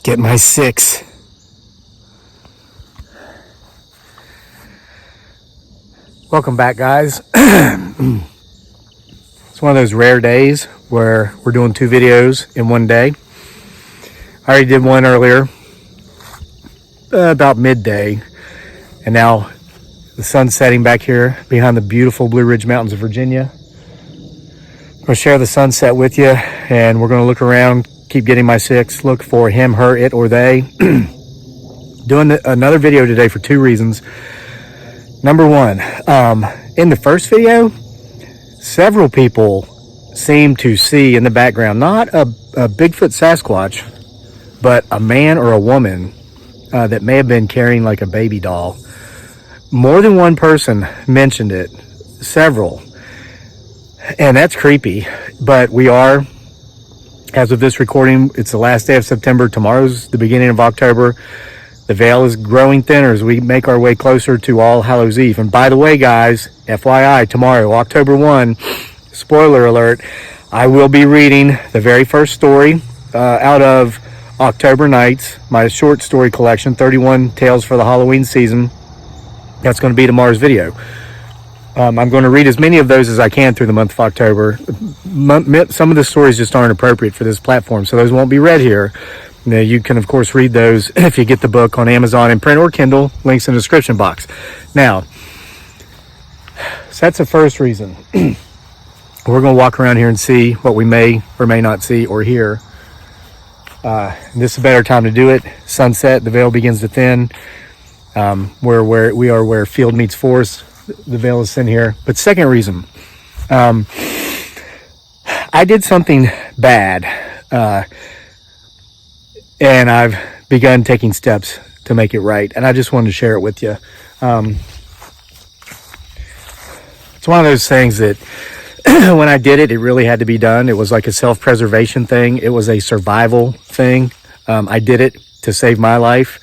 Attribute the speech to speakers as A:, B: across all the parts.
A: Get my 6. Welcome back, guys. It's one of those rare days where we're doing 2 videos in one day. I already did one earlier, about midday, and now the sun's setting back here behind the beautiful Blue Ridge Mountains of Virginia. I'm going to share the sunset with you, and we're going to look around, keep getting my 6, look for him, her, it, or they. Doing another video today for 2 reasons. Number 1, in the first video, several people seem to see in the background, not a Bigfoot Sasquatch, but a man or a woman that may have been carrying like a baby doll. More than one person mentioned it, several. And that's creepy, but we are, as of this recording, it's the last day of September. Tomorrow's the beginning of October. The veil is growing thinner as we make our way closer to All Hallows Eve. And by the way, guys, FYI, tomorrow, October 1, spoiler alert, I will be reading the very first story out of October Nights, my short story collection, 31 Tales for the Halloween Season. That's going to be tomorrow's video. I'm going to read as many of those as I can through the month of October. Some of the stories just aren't appropriate for this platform, so those won't be read here. Now, you can, of course, read those if you get the book on Amazon in print or Kindle. Links in the description box. Now, so that's the first reason. We're going to walk around here and see what we may or may not see or hear. This is a better time to do it. Sunset, the veil begins to thin. Where field meets forest. The veil is thin here. But second reason, I did something bad, and I've begun taking steps to make it right, and I just wanted to share it with you. It's one of those things that when I did it, it really had to be done. It was like a self-preservation thing. It was a survival thing. I did it to save my life.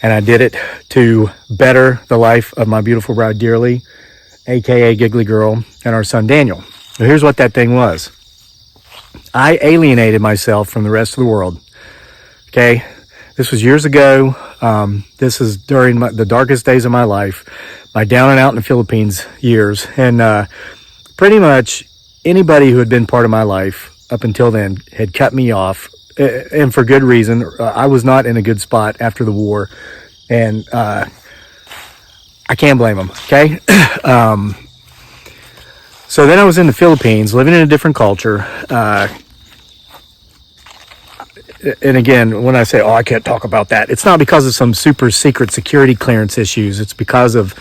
A: And I did it to better the life of my beautiful bride, Dearly, a.k.a. Giggly Girl, and our son, Daniel. Now, here's what that thing was. I alienated myself from the rest of the world. Okay? This was years ago. This is during the darkest days of my life, my down and out in the Philippines years. And pretty much anybody who had been part of my life up until then had cut me off. And for good reason. I was not in a good spot after the war, and I can't blame them, okay? So then I was in the Philippines, living in a different culture, and again, when I say, I can't talk about that, it's not because of some super secret security clearance issues. It's because of,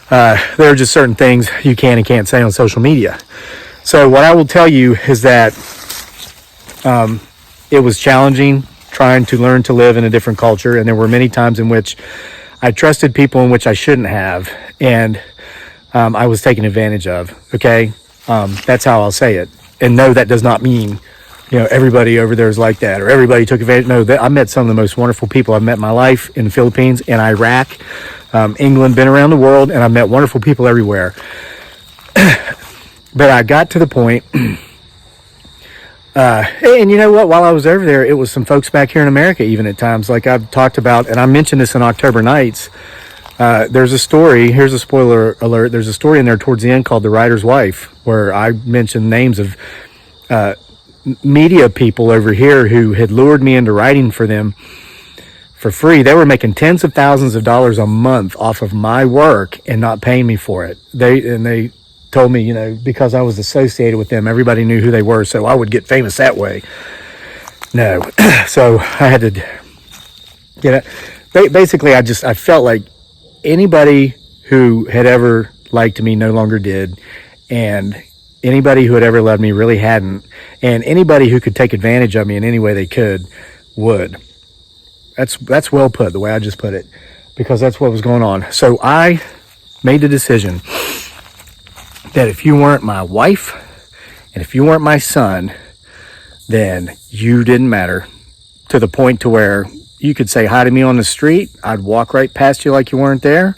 A: there are just certain things you can and can't say on social media. So what I will tell you is that, it was challenging trying to learn to live in a different culture, and there were many times in which I trusted people in which I shouldn't have, and I was taken advantage of, okay? That's how I'll say it. And no, that does not mean, everybody over there is like that, or everybody took advantage. No, I met some of the most wonderful people I've met in my life in the Philippines, in Iraq, England, been around the world, and I've met wonderful people everywhere. But I got to the point... and you know what? While I was over there, it was some folks back here in America, even at times, like I've talked about, and I mentioned this in October Nights. There's a story, here's a spoiler alert, there's a story in there towards the end called The Writer's Wife, where I mentioned names of media people over here who had lured me into writing for them for free. They were making tens of thousands of dollars a month off of my work and not paying me for it. They told me, because I was associated with them, everybody knew who they were, so I would get famous that way. No. So I had to, basically I felt like anybody who had ever liked me no longer did, and anybody who had ever loved me really hadn't, and anybody who could take advantage of me in any way they could would. That's well put, the way I just put it, because that's what was going on. So I made the decision that if you weren't my wife and if you weren't my son, then you didn't matter, to the point to where you could say hi to me on the street. I'd walk right past you like you weren't there.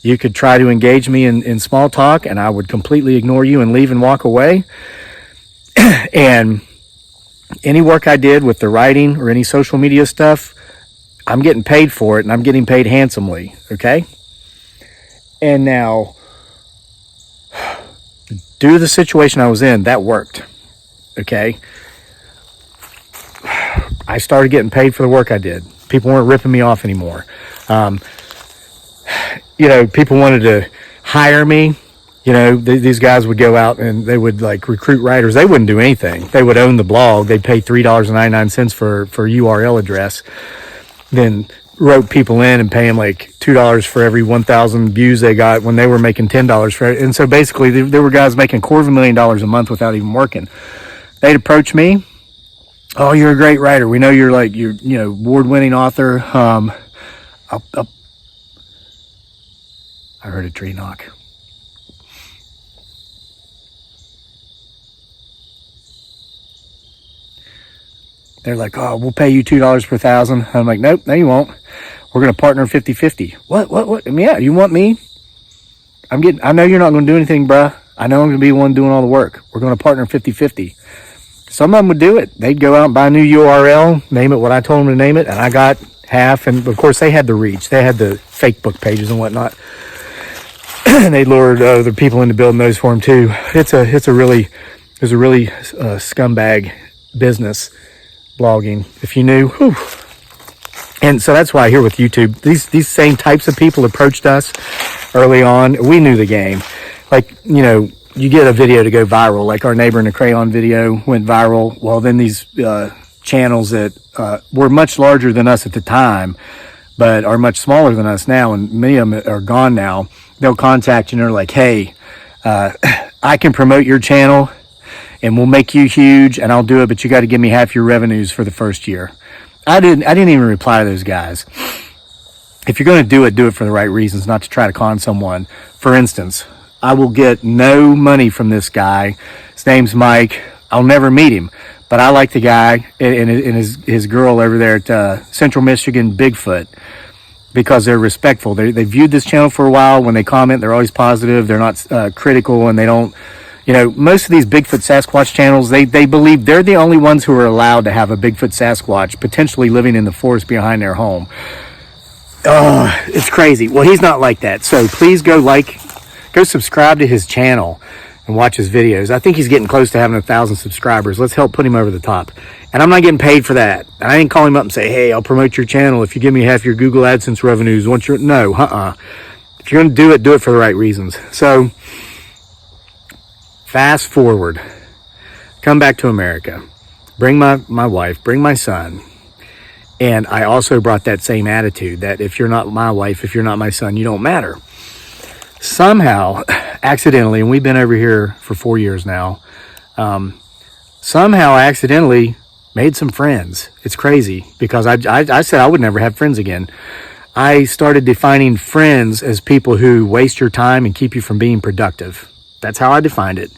A: You could try to engage me in small talk, and I would completely ignore you and leave and walk away. And Any work I did with the writing or any social media stuff, I'm getting paid for it, and I'm getting paid handsomely, okay? And now, due to the situation I was in, that worked, okay? I started getting paid for the work I did. People weren't ripping me off anymore. People wanted to hire me. These guys would go out and they would like recruit writers. They wouldn't do anything. They would own the blog. They'd pay $3.99 for URL address. Then wrote people in and pay them like $2 for every 1,000 views they got when they were making $10 for it. And so basically there were guys making $250,000 a month without even working. They'd approach me. Oh, you're a great writer. We know you're award-winning author. I heard a tree knock. They're like, oh, we'll pay you $2 per thousand. I'm like, nope, no, you won't. We're going to partner 50-50. What? Yeah, you want me? I know you're not going to do anything, bruh. I know I'm going to be the one doing all the work. We're going to partner 50-50. Some of them would do it. They'd go out and buy a new URL, name it what I told them to name it, and I got half. And of course, they had the reach. They had the fake book pages and whatnot. And they lured other people into building those for them too. It's a really scumbag business, blogging. If you knew, whew. And so that's why here with YouTube, these same types of people approached us early on. We knew the game. Like, you get a video to go viral, like our neighbor in the crayon video went viral. Well, then these channels that were much larger than us at the time, but are much smaller than us now, and many of them are gone now. They'll contact you and they're like, hey, I can promote your channel and we'll make you huge and I'll do it, but you got to give me half your revenues for the first year. I didn't even reply to those guys. If you're going to do it for the right reasons, not to try to con someone. For instance, I will get no money from this guy. His name's Mike. I'll never meet him, but I like the guy and his girl over there at Central Michigan Bigfoot, because they're respectful. They viewed this channel for a while. When they comment, they're always positive. They're not critical, and they don't, most of these Bigfoot Sasquatch channels, they believe they're the only ones who are allowed to have a Bigfoot Sasquatch potentially living in the forest behind their home. Oh, it's crazy. Well, he's not like that. So please go subscribe to his channel and watch his videos. I think he's getting close to having 1,000 subscribers. Let's help put him over the top. And I'm not getting paid for that. I didn't call him up and say, hey, I'll promote your channel if you give me half your Google AdSense revenues. No. If you're going to do it for the right reasons. So fast forward, come back to America, bring my wife, bring my son. And I also brought that same attitude that if you're not my wife, if you're not my son, you don't matter. Somehow, accidentally, and we've been over here for 4 years now, somehow I accidentally made some friends. It's crazy because I said I would never have friends again. I started defining friends as people who waste your time and keep you from being productive. That's how I defined it.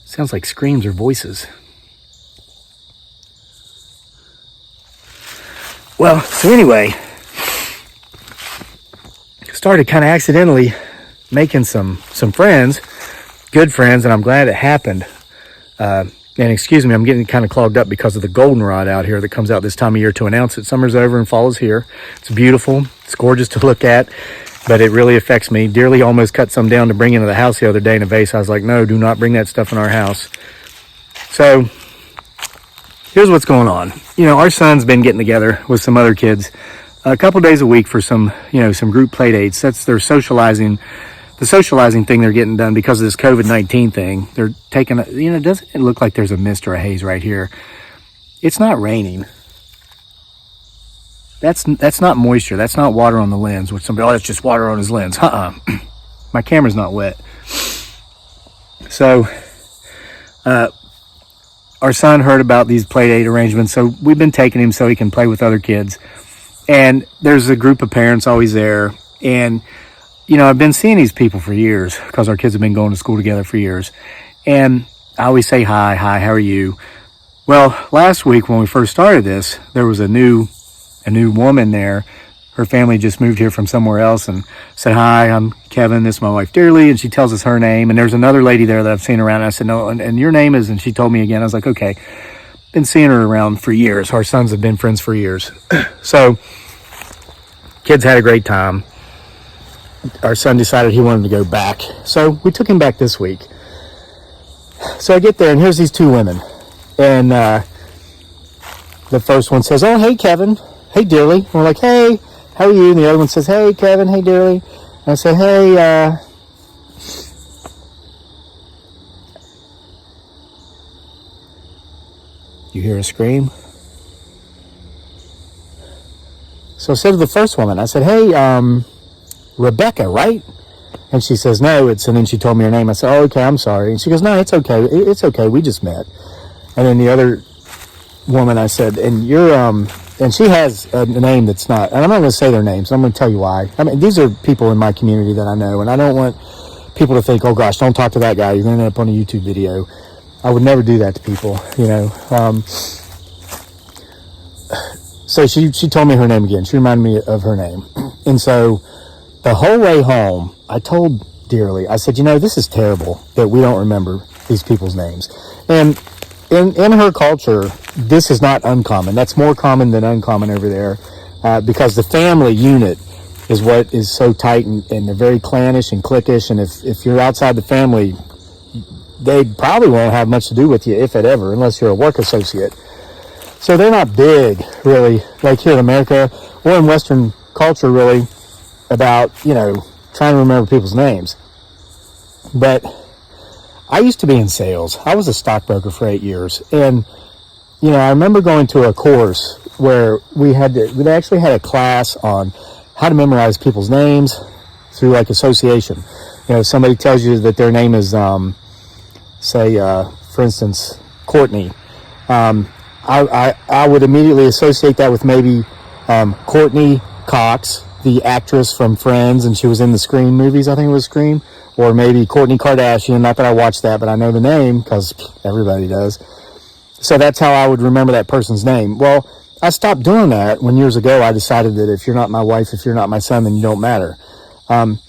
A: Sounds like screams or voices. Well, so anyway, started kind of accidentally making some friends, good friends, and I'm glad it happened. And excuse me, I'm getting kind of clogged up because of the goldenrod out here that comes out this time of year to announce that summer's over and fall is here. It's beautiful. It's gorgeous to look at, but it really affects me. Dearly almost cut some down to bring into the house the other day in a vase. I was like, no, do not bring that stuff in our house. So here's what's going on. Our son's been getting together with some other kids a couple days a week for some group play dates. That's their socializing. The socializing thing they're getting done because of this COVID-19 thing. They're taking, doesn't it look like there's a mist or a haze right here? It's not raining. That's not moisture. That's not water on the lens. Which somebody, it's just water on his lens. My camera's not wet. So, our son heard about these play date arrangements, so we've been taking him so he can play with other kids. And there's a group of parents always there. And, I've been seeing these people for years because our kids have been going to school together for years. And I always say, hi, how are you? Well, last week when we first started this, there was a new woman there. her family just moved here from somewhere else and said, hi, I'm Kevin, this is my wife Dearly, and she tells us her name, and there's another lady there that I've seen around, and I said, no, and your name is, and she told me again. I was like, okay, been seeing her around for years. Our sons have been friends for years. So kids had a great time. Our son decided he wanted to go back, so we took him back this week. So I get there, and here's these two women, and the first one says, oh, hey, Kevin, hey, Dearly. And we're like, hey, how are you? And the other one says, hey, Kevin, hey, Dearly. And I say, hey, you hear a scream? So I said to the first woman, I said, hey, Rebecca, right? And she says, no, and then she told me her name. I said, oh, okay, I'm sorry. And she goes, no, it's okay. It's okay. We just met. And then the other woman, I said, and you're, and she has a name that's not, and I'm not going to say their names. I'm going to tell you why. I mean, these are people in my community that I know, and I don't want people to think, oh gosh, don't talk to that guy. You're going to end up on a YouTube video. I would never do that to people, you know. So she told me her name again. She reminded me of her name. And so the whole way home, I told Dearly, I said, you know, this is terrible that we don't remember these people's names. And in her culture, this is not uncommon. That's more common than uncommon over there, because the family unit is what is so tight, and they're very clannish and cliquish. And if you're outside the family, they probably won't have much to do with you, if it ever, unless you're a work associate. So they're not big, really, like here in America or in Western culture, really, about, you know, trying to remember people's names. But I used to be in sales. I was a stockbroker for 8 years. And, you know, I remember going to a course where we actually had a class on how to memorize people's names through, like, association. You know, somebody tells you that their name is, say, for instance, Courtney. I would immediately associate that with maybe Courtney Cox, the actress from Friends, and she was in the Scream movies, I think it was Scream, or maybe Kourtney Kardashian. Not that I watched that, but I know the name because everybody does. So that's how I would remember that person's name. Well, I stopped doing that when years ago I decided that if you're not my wife, if you're not my son, then you don't matter. And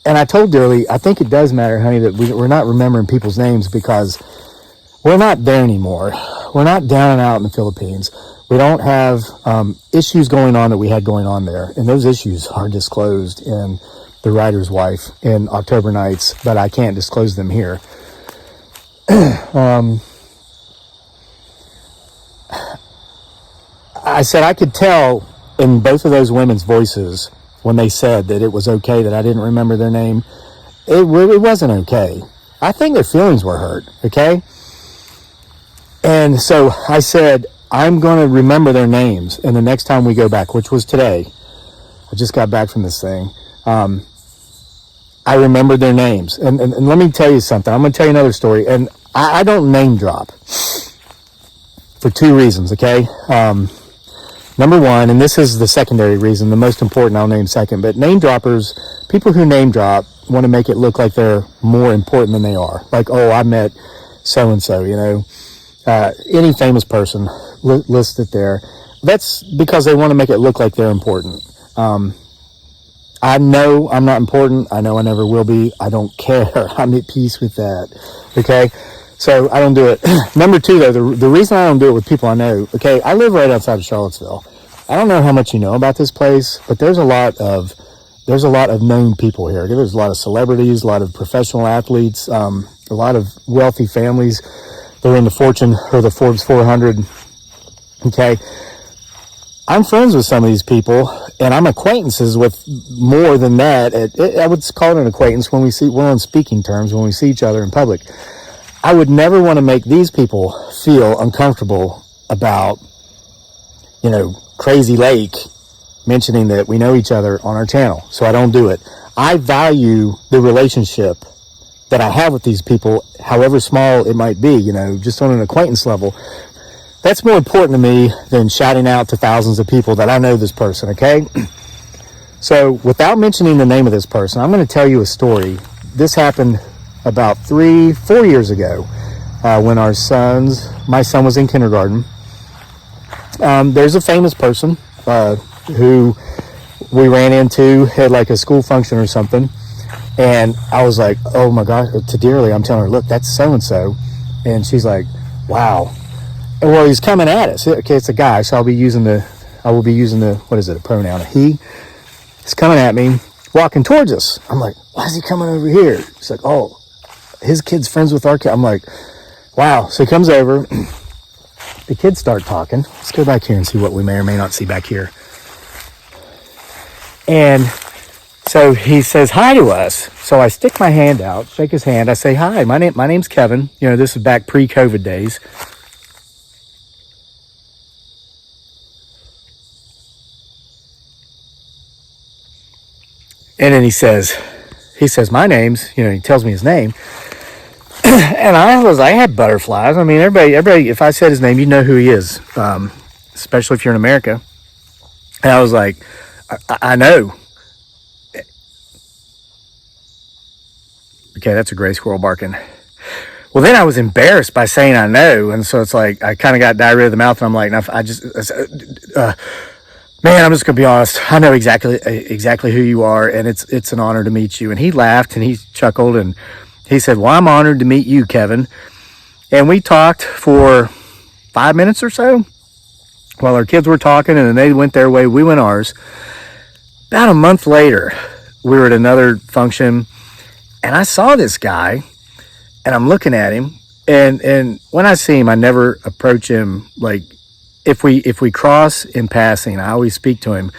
A: I told Dearly, I think it does matter, honey, that we're not remembering people's names because we're not there anymore. We're not down and out in the Philippines. We don't have issues going on that we had going on there. And those issues are disclosed in The Writer's Wife in October Nights, but I can't disclose them here. I said I could tell in both of those women's voices when they said that it was okay that I didn't remember their name. It wasn't okay. I think their feelings were hurt, okay? And so I said, I'm going to remember their names, and the next time we go back, which was today, I just got back from this thing, I remembered their names. And let me tell you something. I'm going to tell you another story, and I don't name drop for two reasons, okay? Number one, and this is the secondary reason, the most important I'll name second, but name droppers, people who name drop want to make it look like they're more important than they are. Like, oh, I met so-and-so, you know. Any famous person, list it there. That's because they want to make it look like they're important. I know I'm not important. I know I never will be. I don't care. I'm at peace with that. Okay? So I don't do it. Number two, though, the reason I don't do it with people I know, okay, I live right outside of Charlottesville. I don't know how much you know about this place, but there's a lot of known people here. There's a lot of celebrities, a lot of professional athletes, a lot of wealthy families. They're in the Fortune or the Forbes 400. Okay. I'm friends with some of these people, and I'm acquaintances with more than that. I would call it an acquaintance when we're on speaking terms, when we see each other in public. I would never want to make these people feel uncomfortable about, you know, Crazy Lake mentioning that we know each other on our channel. So I don't do it. I value the relationship that I have with these people, however small it might be, you know, just on an acquaintance level. That's more important to me than shouting out to thousands of people that I know this person, okay? So without mentioning the name of this person, I'm going to tell you a story. This happened about 3-4 years ago when my son was in kindergarten. There's a famous person, who we ran into at like a school function or something. And I was like, oh my gosh, to Dearly, I'm telling her, look, that's so-and-so. And she's like, wow. And well, he's coming at us. Okay, it's a guy, so I will be using the, what is it, a pronoun, a he. He's coming at me, walking towards us. I'm like, why is he coming over here? He's like, oh, his kid's friends with our kid. I'm like, wow. So he comes over. The kids start talking. Let's go back here and see what we may or may not see back here. And so he says hi to us. So I stick my hand out, shake his hand. I say, hi, my name's Kevin. You know, this is back pre-COVID days. And then he says, my name's, you know, he tells me his name. And I had butterflies. I mean, everybody, if I said his name, you know who he is, especially if you're in America. And I was like, I know. Okay, that's a gray squirrel barking. Well, then I was embarrassed by saying I know. And so it's like, I kind of got diarrhea of the mouth. And I'm like, man, I'm just going to be honest. I know exactly who you are. And it's an honor to meet you. And he laughed and he chuckled and he said, well, I'm honored to meet you, Kevin. And we talked for 5 minutes or so while our kids were talking, and then they went their way, we went ours. About a month later, we were at another function, and I saw this guy, and I'm looking at him, and when I see him, I never approach him. Like, if we cross in passing, I always speak to him.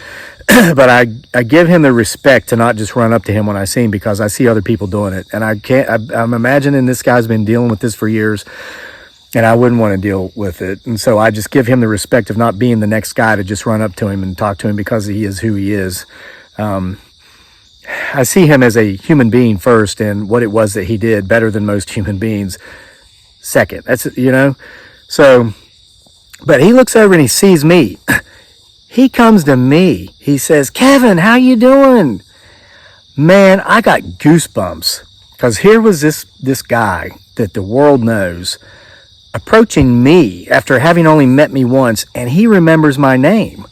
A: But I give him the respect to not just run up to him when I see him, because I see other people doing it. And I'm imagining this guy's been dealing with this for years, and I wouldn't want to deal with it. And so I just give him the respect of not being the next guy to just run up to him and talk to him because he is who he is. I see him as a human being first, and what it was that he did better than most human beings second. That's, you know, so, but he looks over and he sees me. He comes to me. He says, Kevin, how you doing? Man, I got goosebumps, because here was this guy that the world knows approaching me after having only met me once, and he remembers my name.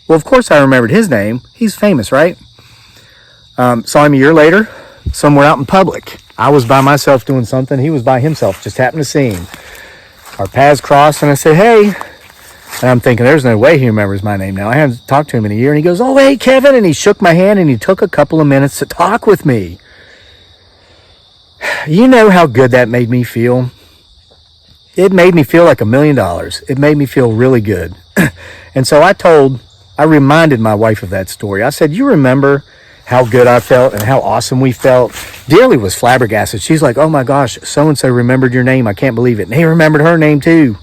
A: Well, of course I remembered his name. He's famous, right? Saw him a year later, somewhere out in public. I was by myself doing something. He was by himself, just happened to see him. Our paths crossed, and I said, hey. And I'm thinking, there's no way he remembers my name now. I haven't talked to him in a year. And he goes, oh, hey, Kevin. And he shook my hand, and he took a couple of minutes to talk with me. You know how good that made me feel? It made me feel like $1 million. It made me feel really good. And so I reminded my wife of that story. I said, you remember how good I felt and how awesome we felt? Dearly was flabbergasted. She's like, oh my gosh, so-and-so remembered your name. I can't believe it. And he remembered her name too.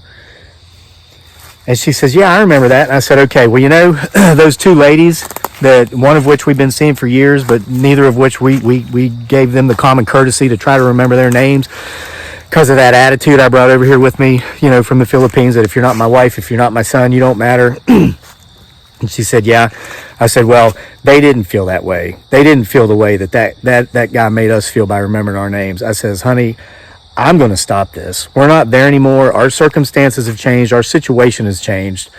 A: And she says, yeah, I remember that. And I said, okay, well, you know, those two ladies, that one of which we've been seeing for years, but neither of which we gave them the common courtesy to try to remember their names because of that attitude I brought over here with me, you know, from the Philippines, that if you're not my wife, if you're not my son, you don't matter. And she said, yeah. I said, well, they didn't feel that way. They didn't feel the way that guy made us feel by remembering our names. I says, honey, I'm going to stop this. We're not there anymore. Our circumstances have changed. Our situation has changed.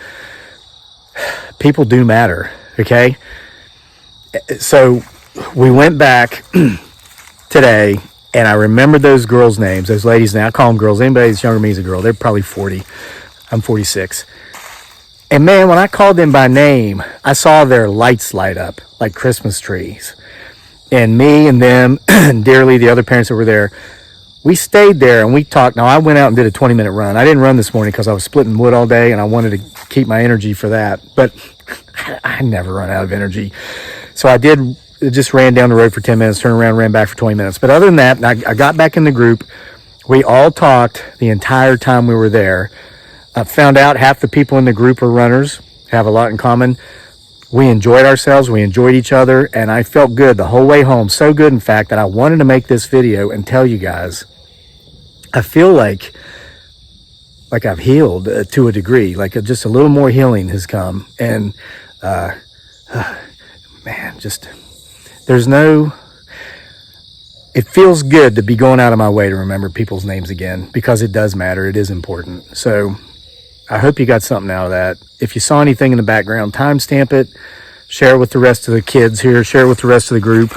A: People do matter, okay? So we went back today, and I remembered those girls' names, those ladies' names. I call them girls. Anybody that's younger than me is a girl. They're probably 40. I'm 46. And man, when I called them by name, I saw their lights light up like Christmas trees. And me and them, and Dearly, the other parents that were there, we stayed there and we talked. Now, I went out and did a 20-minute run. I didn't run this morning because I was splitting wood all day and I wanted to keep my energy for that. But I never run out of energy. So I just ran down the road for 10 minutes, turned around, ran back for 20 minutes. But other than that, I got back in the group. We all talked the entire time we were there. I found out half the people in the group are runners, have a lot in common. We enjoyed ourselves. We enjoyed each other. And I felt good the whole way home. So good, in fact, that I wanted to make this video and tell you guys. I feel like I've healed to a degree, like just a little more healing has come. And, man, just, it feels good to be going out of my way to remember people's names again, because it does matter. It is important. So I hope you got something out of that. If you saw anything in the background, timestamp it, share it with the rest of the kids here, share it with the rest of the group.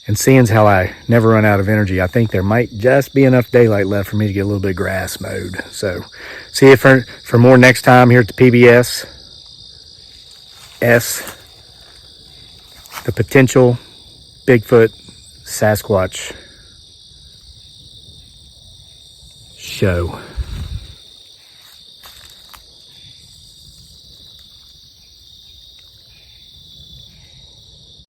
A: And seeing as how I never run out of energy, I think there might just be enough daylight left for me to get a little bit of grass mowed. So see you for more next time here at the PBS. The Potential Bigfoot Sasquatch Show.